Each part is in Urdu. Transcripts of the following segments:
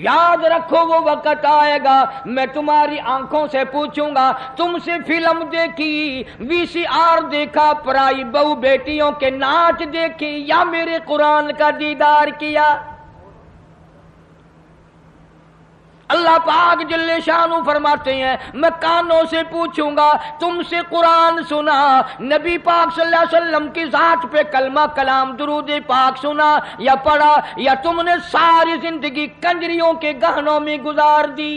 یاد رکھو وہ وقت آئے گا میں تمہاری آنکھوں سے پوچھوں گا تم سے فلم دیکھی، وی سی آر دیکھا، پرائی بہو بیٹیوں کے ناچ دیکھی، یا میرے قرآن کا دیدار کیا؟ اللہ پاک جل شانہ فرماتے ہیں میں کانوں سے پوچھوں گا تم سے قرآن سنا، نبی پاک صلی اللہ علیہ وسلم کی ذات پہ کلمہ کلام درود پاک سنا یا پڑھا، یا تم نے ساری زندگی کنجریوں کے گہنوں میں گزار دی؟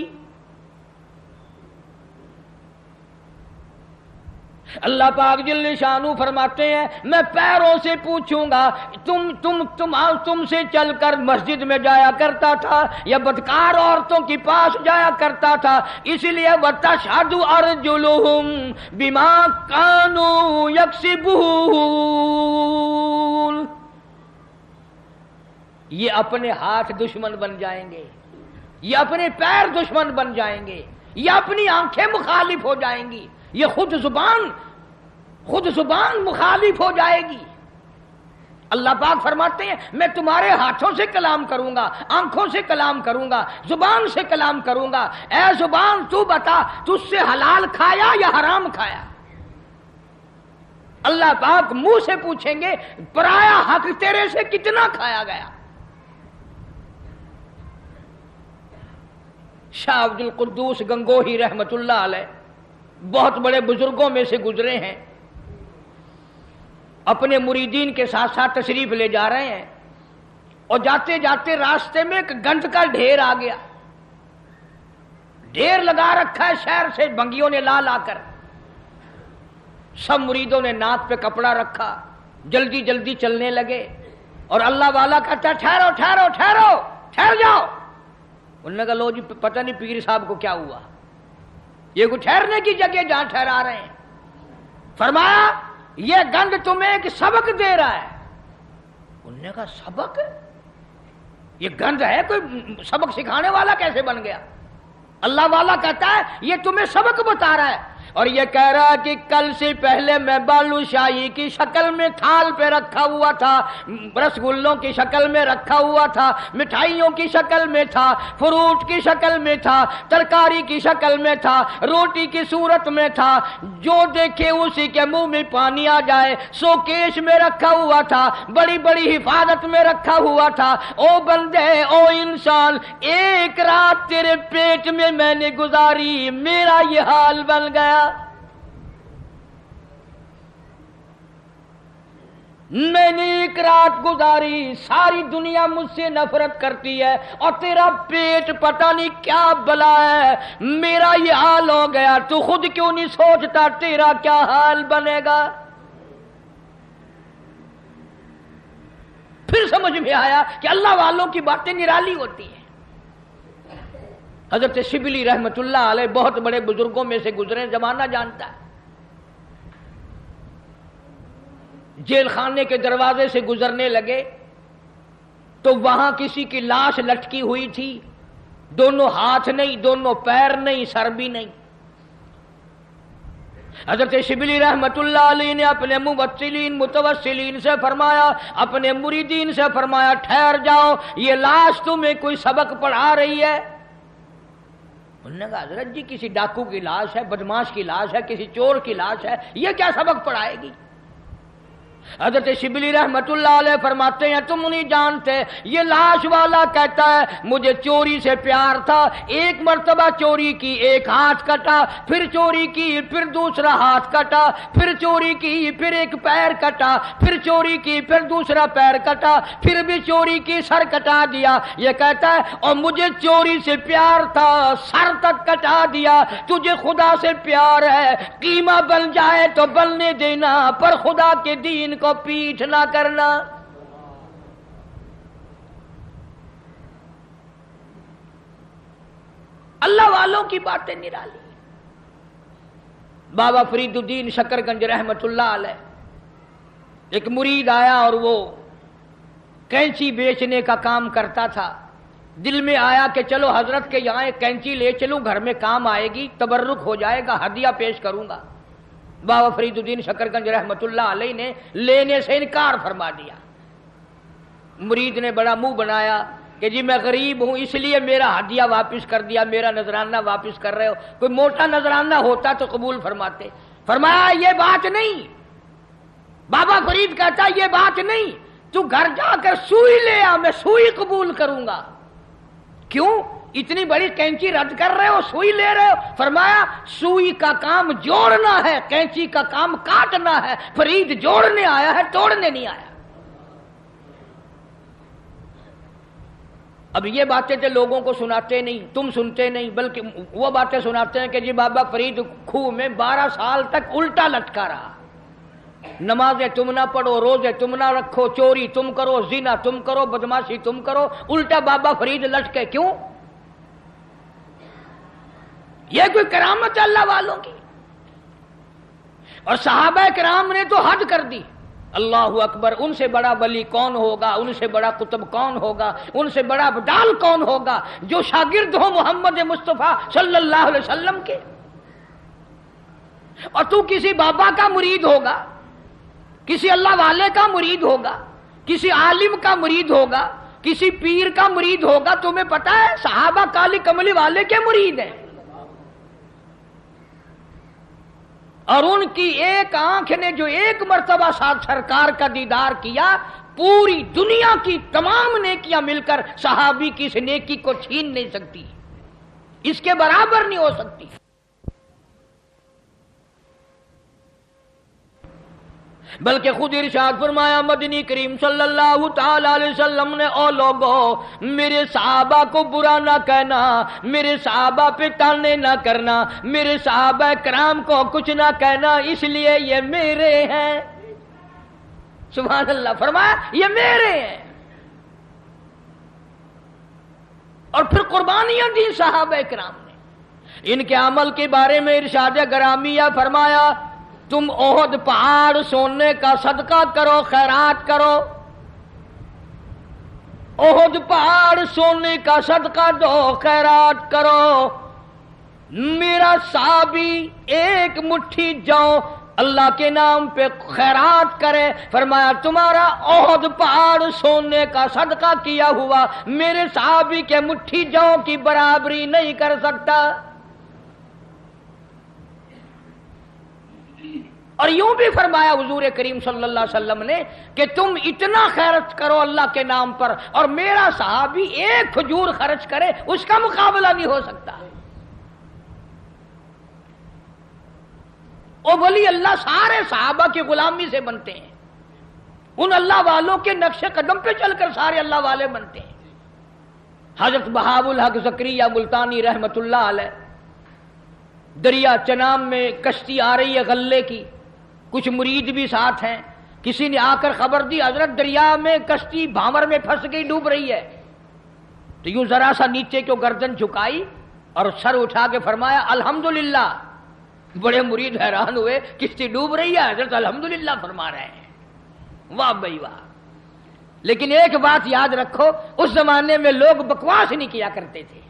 اللہ پاک جل شانہ فرماتے ہیں میں پیروں سے پوچھوں گا تم سے چل کر مسجد میں جایا کرتا تھا یا بدکار عورتوں کے پاس جایا کرتا تھا؟ اس لیے وَتَشْهَدُ أَرْجُلُهُمْ بِمَا كَانُوا يَكْسِبُونَ، یہ اپنے ہاتھ دشمن بن جائیں گے، یہ اپنے پیر دشمن بن جائیں گے، یہ اپنی آنکھیں مخالف ہو جائیں گی، یہ خود زبان مخالف ہو جائے گی۔ اللہ پاک فرماتے ہیں میں تمہارے ہاتھوں سے کلام کروں گا، آنکھوں سے کلام کروں گا، زبان سے کلام کروں گا۔ اے زبان تو بتا تجھ سے حلال کھایا یا حرام کھایا؟ اللہ پاک منہ سے پوچھیں گے پرایا حق تیرے سے کتنا کھایا گیا؟ شاہ عبد القدوس گنگوہی رحمت اللہ علیہ بہت بڑے بزرگوں میں سے گزرے ہیں، اپنے مریدین کے ساتھ ساتھ تشریف لے جا رہے ہیں، اور جاتے جاتے راستے میں ایک گنج کا ڈھیر آ گیا، ڈھیر لگا رکھا ہے شہر سے بنگیوں نے لا لا کر، سب مریدوں نے ناک پہ کپڑا رکھا، جلدی جلدی چلنے لگے، اور اللہ والا کہتا ٹھہرو ٹھہرو ٹھہرو ٹھہر جاؤ۔ انہوں نے کہا لو جی پتہ نہیں پیر صاحب کو کیا ہوا، یہ کوئی ٹھہرنے کی جگہ جہاں ٹھہرا رہے ہیں۔ فرمایا یہ گنج تمہیں ایک سبق دے رہا ہے۔ انہوں نے کہا سبق؟ یہ گنج ہے کوئی سبق سکھانے والا کیسے بن گیا؟ اللہ والا کہتا ہے یہ تمہیں سبق بتا رہا ہے، اور یہ کہہ رہا ہے کہ کل سے پہلے میں بالو شاہی کی شکل میں تھال پہ رکھا ہوا تھا، رسگلوں کی شکل میں رکھا ہوا تھا، مٹھائیوں کی شکل میں تھا، فروٹ کی شکل میں تھا، ترکاری کی شکل میں تھا، روٹی کی صورت میں تھا، جو دیکھے اسی کے منہ میں پانی آ جائے، سوکیش میں رکھا ہوا تھا، بڑی بڑی حفاظت میں رکھا ہوا تھا۔ او بندے، او انسان، ایک رات تیرے پیٹ میں نے گزاری، میرا یہ حال بن گیا۔ میں نے ایک رات گزاری، ساری دنیا مجھ سے نفرت کرتی ہے، اور تیرا پیٹ پتہ نہیں کیا بلا ہے، میرا یہ حال ہو گیا، تو خود کیوں نہیں سوچتا تیرا کیا حال بنے گا؟ پھر سمجھ میں آیا کہ اللہ والوں کی باتیں نرالی ہوتی ہیں۔ حضرت شبلی رحمت اللہ علیہ بہت بڑے بزرگوں میں سے گزرے، زمانہ جانتا ہے۔ جیل خانے کے دروازے سے گزرنے لگے تو وہاں کسی کی لاش لٹکی ہوئی تھی، دونوں ہاتھ نہیں، دونوں پیر نہیں، سر بھی نہیں۔ حضرت شبلی رحمت اللہ علیہ نے اپنے متوسلین سے فرمایا، اپنے مریدین سے فرمایا ٹھہر جاؤ، یہ لاش تمہیں کوئی سبق پڑھا رہی ہے؟ انہوں نے کہا حضرت جی کسی ڈاکو کی لاش ہے، بدماش کی لاش ہے، کسی چور کی لاش ہے، یہ کیا سبق پڑھائے گی؟ حضرت شبلی رحمت اللہ علیہ فرماتے ہیں تم نہیں جانتے، یہ لاش والا کہتا ہے مجھے چوری سے پیار تھا، ایک مرتبہ چوری کی، ایک ہاتھ کٹا، پھر چوری کی، پھر دوسرا ہاتھ کٹا، پھر چوری کی، پھر ایک پیر کٹا، پھر چوری کی، پھر دوسرا پیر کٹا، پھر بھی چوری کی، سر کٹا دیا۔ یہ کہتا ہے اور مجھے چوری سے پیار تھا، سر تک کٹا دیا۔ تجھے خدا سے پیار ہے، قیمہ بن جائے تو بننے دینا، پر خدا کے دین کو پیٹھ نہ کرنا۔ اللہ والوں کی باتیں نرالی۔ بابا فرید الدین شکر گنج رحمت اللہ علیہ، ایک مرید آیا اور وہ کینچی بیچنے کا کام کرتا تھا، دل میں آیا کہ چلو حضرت کے یہاں ایک کینچی لے چلوں، گھر میں کام آئے گی، تبرک ہو جائے گا، ہدیہ پیش کروں گا۔ بابا فرید الدین شکر گنج رحمت اللہ علیہ نے لینے سے انکار فرما دیا۔ مرید نے بڑا منہ بنایا، کہ جی میں غریب ہوں اس لیے میرا ہدیہ واپس کر دیا، میرا نذرانہ واپس کر رہے ہو، کوئی موٹا نذرانہ ہوتا تو قبول فرماتے۔ فرمایا یہ بات نہیں، بابا فرید کہتا یہ بات نہیں، تو گھر جا کر سوئی لے آ، میں سوئی قبول کروں گا۔ کیوں اتنی بڑی کینچی رد کر رہے ہو، سوئی لے رہے ہو؟ فرمایا سوئی کا کام جوڑنا ہے، کینچی کا کام کاٹنا ہے، فرید جوڑنے آیا ہے، توڑنے نہیں آیا۔ اب یہ باتیں تو لوگوں کو سناتے نہیں، تم سنتے نہیں، بلکہ وہ باتیں سناتے ہیں کہ جی بابا فرید کھوہ میں 12 سال تک الٹا لٹکا رہا، نمازیں تم نہ پڑھو، روزے تم نہ رکھو، چوری تم کرو، زنا تم کرو، بدماشی تم کرو، الٹا بابا فرید لٹکے۔ کیوں؟ یہ کوئی کرامت ہے اللہ والوں کی؟ اور صحابہ کرام نے تو حد کر دی، اللہ اکبر، ان سے بڑا ولی کون ہوگا، ان سے بڑا قطب کون ہوگا، ان سے بڑا ابدال کون ہوگا جو شاگرد ہو محمد مصطفیٰ صلی اللہ علیہ وسلم کے؟ اور تو کسی بابا کا مرید ہوگا، کسی اللہ والے کا مرید ہوگا، کسی عالم کا مرید ہوگا، کسی پیر کا مرید ہوگا، تمہیں پتا ہے صحابہ کالی کملی والے کے مرید ہیں، اور ان کی ایک آنکھ نے جو ایک مرتبہ ساتھ سرکار کا دیدار کیا، پوری دنیا کی تمام نیکیاں مل کر صحابی کی اس نیکی کو چھین نہیں سکتی، اس کے برابر نہیں ہو سکتی۔ بلکہ خود ارشاد فرمایا مدنی کریم صلی اللہ تعالی علیہ وسلم نے، او لوگو میرے صحابہ کو برا نہ کہنا، میرے صحابہ پہ تانے نہ کرنا، میرے صحابہ کرام کو کچھ نہ کہنا، اس لیے یہ میرے ہیں۔ سبحان اللہ، فرمایا یہ میرے ہیں، اور پھر قربانیاں دی صحابہ کرام نے۔ ان کے عمل کے بارے میں ارشاد گرامیہ فرمایا تم احد پہاڑ سونے کا صدقہ کرو، خیرات کرو، احد پہاڑ سونے کا صدقہ دو، خیرات کرو۔ میرا صحابی ایک مٹھی جو اللہ کے نام پہ خیرات کرے، فرمایا تمہارا احد پہاڑ سونے کا صدقہ کیا ہوا میرے صحابی کے مٹھی جو کی برابری نہیں کر سکتا۔ اور یوں بھی فرمایا حضور کریم صلی اللہ علیہ وسلم نے کہ تم اتنا خیرت کرو اللہ کے نام پر، اور میرا صحابی ایک کھجور خرچ کرے اس کا مقابلہ نہیں ہو سکتا۔ او ولی اللہ سارے صحابہ کی غلامی سے بنتے ہیں، ان اللہ والوں کے نقش قدم پہ چل کر سارے اللہ والے بنتے ہیں۔ حضرت بہاء الحق زکریا ملتانی رحمت اللہ علیہ، دریا چنام میں کشتی آ رہی ہے غلے کی، کچھ مرید بھی ساتھ ہیں، کسی نے آ کر خبر دی حضرت دریا میں کشتی بھاور میں پھنس گئی، ڈوب رہی ہے، تو یوں ذرا سا نیچے کو گردن جھکائی اور سر اٹھا کے فرمایا الحمدللہ۔ بڑے مرید حیران ہوئے، کشتی ڈوب رہی ہے، حضرت الحمدللہ فرما رہے ہیں۔ واہ بھائی واہ۔ لیکن ایک بات یاد رکھو، اس زمانے میں لوگ بکواس نہیں کیا کرتے تھے،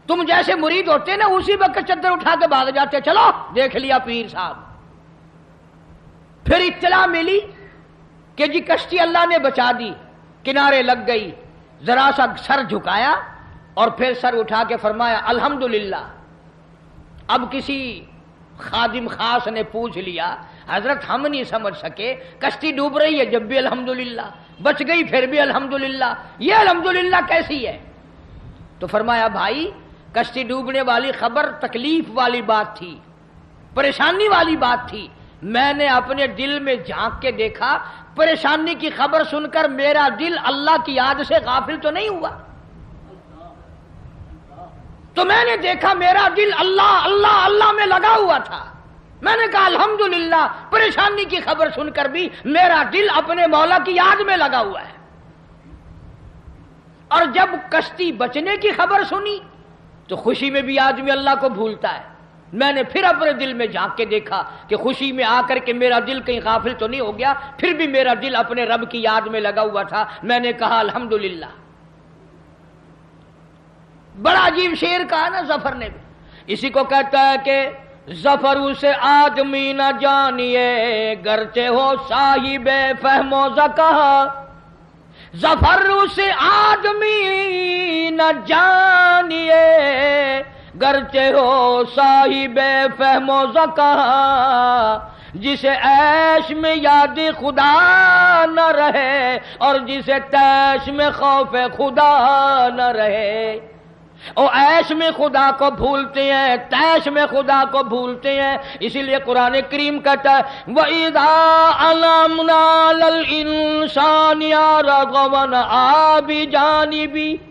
تم جیسے مرید ہوتے نا اسی وقت چادر اٹھا کے بھاگ جاتے، چلو دیکھ لیا پیر صاحب۔ پھر اطلاع ملی کہ جی کشتی اللہ نے بچا دی، کنارے لگ گئی، ذرا سا سر جھکایا اور پھر سر اٹھا کے فرمایا الحمدللہ۔ اب کسی خادم خاص نے پوچھ لیا حضرت ہم نہیں سمجھ سکے، کشتی ڈوب رہی ہے جب بھی الحمدللہ، بچ گئی پھر بھی الحمدللہ، یہ الحمدللہ کیسی ہے؟ تو فرمایا بھائی کشتی ڈوبنے والی خبر تکلیف والی بات تھی، پریشانی والی بات تھی، میں نے اپنے دل میں جھانک کے دیکھا، پریشانی کی خبر سن کر میرا دل اللہ کی یاد سے غافل تو نہیں ہوا، تو میں نے دیکھا میرا دل اللہ اللہ اللہ میں لگا ہوا تھا۔ میں نے کہا الحمدللہ، پریشانی کی خبر سن کر بھی میرا دل اپنے مولا کی یاد میں لگا ہوا ہے۔ اور جب کشتی بچنے کی خبر سنی تو خوشی میں بھی آدمی اللہ کو بھولتا ہے، میں نے پھر اپنے دل میں جھانک کے دیکھا کہ خوشی میں آ کر کے میرا دل کہیں غافل تو نہیں ہو گیا، پھر بھی میرا دل اپنے رب کی یاد میں لگا ہوا تھا۔ میں نے کہا الحمدللہ۔ بڑا عجیب شعر کہا نا ظفر نے بھی، اسی کو کہتا ہے کہ ظفر اسے آدمی نہ جانیے گرچہ ہو صاحب فہم و ذکا، ظفر اسے آدمی نہ جانیے گرچہ ہو صاحب فہم و ذکا، جسے عیش میں یاد خدا نہ رہے اور جسے تیش میں خوف خدا نہ رہے۔ او عیش میں خدا کو بھولتے ہیں، تیش میں خدا کو بھولتے ہیں، اسی لیے قرآن کریم کہتا ہے وَإِذَا عَلَمْنَا لَلْإِنسَانِ رَغَوًا بِجَانِبِهِ،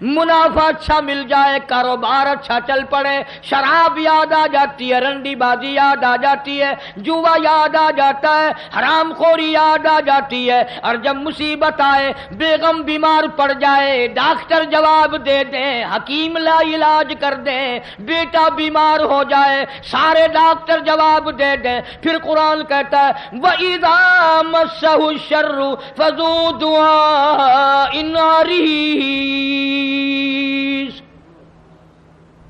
منافع اچھا مل جائے، کاروبار اچھا چل پڑے، شراب یاد آ جاتی ہے، رنڈی بازی یاد آ جاتی ہے، جوا یاد آ جاتا ہے، حرام خوری یاد آ جاتی ہے، اور جب مصیبت آئے، بیگم بیمار پڑ جائے، ڈاکٹر جواب دے دیں، حکیم لا علاج کر دیں، بیٹا بیمار ہو جائے، سارے ڈاکٹر جواب دے دیں، پھر قرآن کہتا ہے وَإِذَا مَسَّهُ الشَّرُّ فَذُو دُعَاءٍ عَرِيضٍ،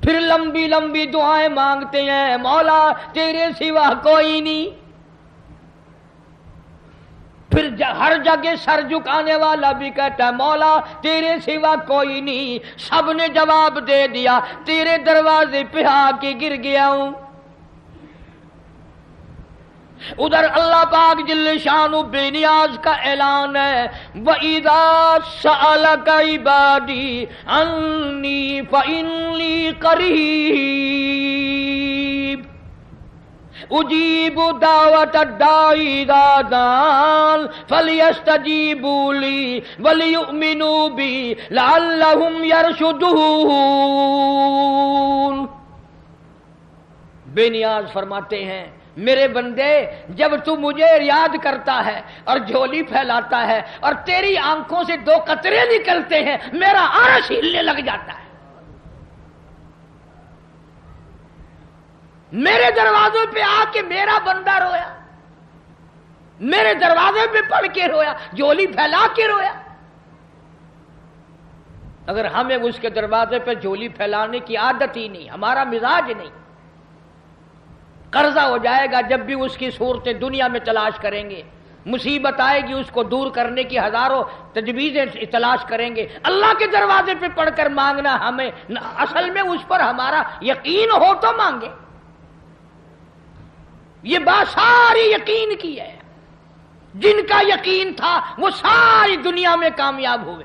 پھر لمبی لمبی دعائیں مانگتے ہیں، مولا تیرے سوا کوئی نہیں۔ پھر ہر جگہ سر جھکانے والا بھی کہتا ہے مولا تیرے سوا کوئی نہیں، سب نے جواب دے دیا، تیرے دروازے پہ آ کے گر گیا ہوں۔ ادھر اللہ پاک جل شانہ بے نیاز کا اعلان ہے وَإِذَا سَأَلَكَ عِبَادِي عَنِّي فَإِنِّي قَرِيبٌ أُجِيبُ دَعْوَةَ الدَّاعِ إِذَا دَعَانِ فَلْيَسْتَجِيبُوا لِي وَلْيُؤْمِنُوا بِي لَعَلَّهُمْ يَرْشُدُونَ۔ بے نیاز فرماتے ہیں میرے بندے جب تو مجھے یاد کرتا ہے اور جھولی پھیلاتا ہے اور تیری آنکھوں سے دو قطرے نکلتے ہیں، میرا عرش ہلنے لگ جاتا ہے۔ میرے دروازے پہ آ کے میرا بندہ رویا، میرے دروازے پہ پڑھ کے رویا، جھولی پھیلا کے رویا۔ اگر ہمیں اس کے دروازے پہ جھولی پھیلانے کی عادت ہی نہیں، ہمارا مزاج نہیں، قرضہ ہو جائے گا جب بھی اس کی صورتیں دنیا میں تلاش کریں گے، مصیبت آئے گی اس کو دور کرنے کی ہزاروں تجویزیں تلاش کریں گے، اللہ کے دروازے پہ پڑھ کر مانگنا ہمیں اصل میں اس پر ہمارا یقین ہو تو مانگے۔ یہ بات ساری یقین کی ہے، جن کا یقین تھا وہ ساری دنیا میں کامیاب ہوئے۔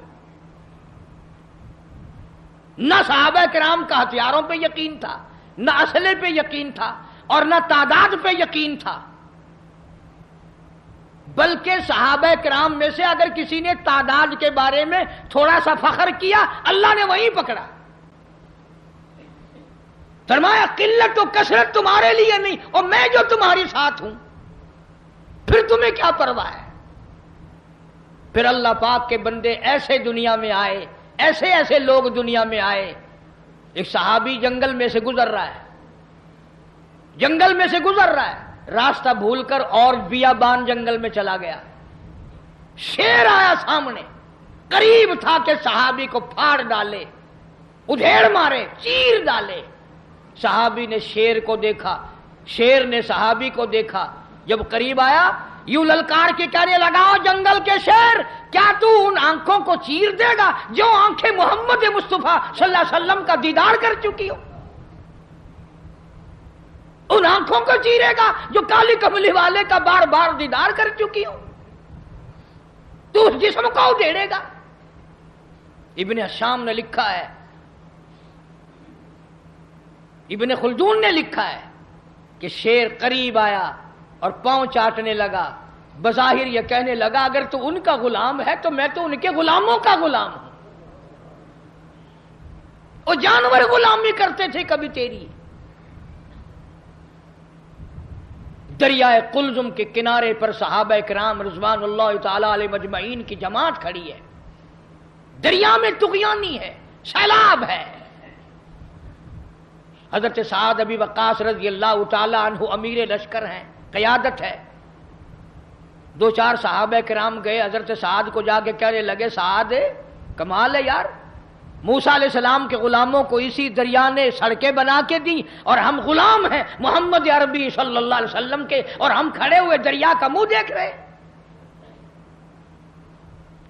نہ صحابہ کرام کا ہتھیاروں پہ یقین تھا، نہ اسلحے پہ یقین تھا، اور نہ تعداد پہ یقین تھا، بلکہ صحابہ کرام میں سے اگر کسی نے تعداد کے بارے میں تھوڑا سا فخر کیا اللہ نے وہیں پکڑا، فرمایا قلت و کثرت تمہارے لیے نہیں اور میں جو تمہارے ساتھ ہوں، پھر تمہیں کیا پرواہ ہے۔ پھر اللہ پاک کے بندے ایسے دنیا میں آئے، ایسے ایسے لوگ دنیا میں آئے۔ ایک صحابی جنگل میں سے گزر رہا ہے، جنگل میں سے گزر رہا ہے، راستہ بھول کر اور بیابان جنگل میں چلا گیا، شیر آیا سامنے، قریب تھا کہ صحابی کو پھاڑ ڈالے، ادھیڑ مارے، چیر ڈالے۔ صحابی نے شیر کو دیکھا، شیر نے صحابی کو دیکھا، جب قریب آیا یوں للکار کے کہنے لگا جنگل کے شیر کیا تو ان آنکھوں کو چیر دے گا جو آنکھیں محمد مصطفیٰ صلی اللہ علیہ وسلم کا دیدار کر چکی ہو؟ ان آنکھوں کو چیرے گا جو کالی کملی والے کا بار بار دیدار کر چکی ہو؟ تو اس جسم کو اڈھیڑے گا؟ ابن حشام نے لکھا ہے، ابن خلدون نے لکھا ہے کہ شیر قریب آیا اور پاؤں چاٹنے لگا، بظاہر یہ کہنے لگا اگر تو ان کا غلام ہے تو میں تو ان کے غلاموں کا غلام ہوں، وہ جانور غلامی کرتے تھے کبھی تیری۔ دریائے قلزم کے کنارے پر صحابہ کرام رضوان اللہ تعالی علیہ مجمعین کی جماعت کھڑی ہے، دریا میں طغیانی ہے، سیلاب ہے۔ حضرت سعد ابی وقاص رضی اللہ تعالی عنہ امیر لشکر ہیں، قیادت ہے۔ دو چار صحابہ کرام گئے حضرت سعد کو جا کے کہنے لگے سعد کمال ہے یار، موسیٰ علیہ السلام کے غلاموں کو اسی دریا نے سڑکیں بنا کے دی اور ہم غلام ہیں محمد عربی صلی اللہ علیہ وسلم کے، اور ہم کھڑے ہوئے دریا کا منہ دیکھ رہے۔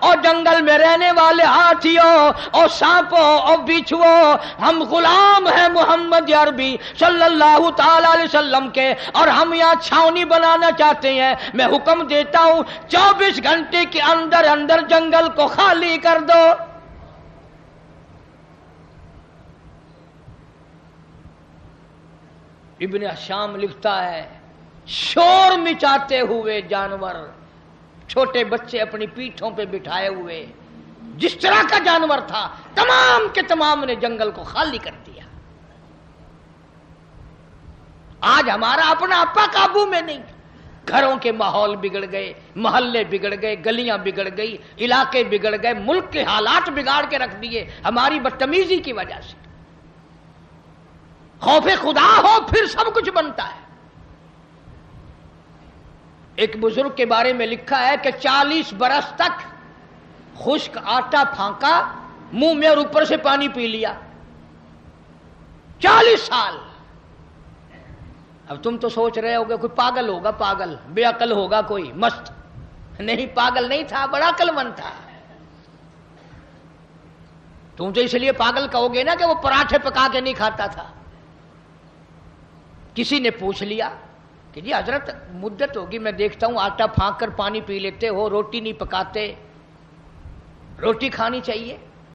اور جنگل میں رہنے والے ہاتھیوں اور سانپوں اور بچھوؤں، ہم غلام ہیں محمد عربی صلی اللہ تعالی علیہ وسلم کے، اور ہم یہاں چھاونی بنانا چاہتے ہیں۔ میں حکم دیتا ہوں 24 گھنٹے کے اندر اندر جنگل کو خالی کر دو۔ ابن حشام لکھتا ہے شور مچاتے ہوئے جانور، چھوٹے بچے اپنی پیٹھوں پہ بٹھائے ہوئے، جس طرح کا جانور تھا تمام کے تمام نے جنگل کو خالی کر دیا۔ آج ہمارا اپنا اپا قابو میں نہیں، گھروں کے ماحول بگڑ گئے، محلے بگڑ گئے، گلیاں بگڑ گئی، علاقے بگڑ گئے، ملک کے حالات بگاڑ کے رکھ دیے ہماری بدتمیزی کی وجہ سے۔ خوف خدا ہو پھر سب کچھ بنتا ہے۔ ایک بزرگ کے بارے میں لکھا ہے کہ 40 برس تک خشک آٹا پھانکا منہ میں اور اوپر سے پانی پی لیا، 40 سال۔ اب تم تو سوچ رہے ہوگے کوئی پاگل ہوگا، پاگل بے عقل ہوگا کوئی مست، نہیں پاگل نہیں تھا، بڑا عقل مند تھا۔ تم تو اس لیے پاگل کہو گے نا کہ وہ پراٹھے پکا کے نہیں کھاتا تھا۔ کسی نے پوچھ لیا کہ جی حضرت مدت ہوگی میں دیکھتا ہوں آٹا پھانک کر پانی پی لیتے ہو، روٹی نہیں پکاتے، روٹی کھانی چاہیے۔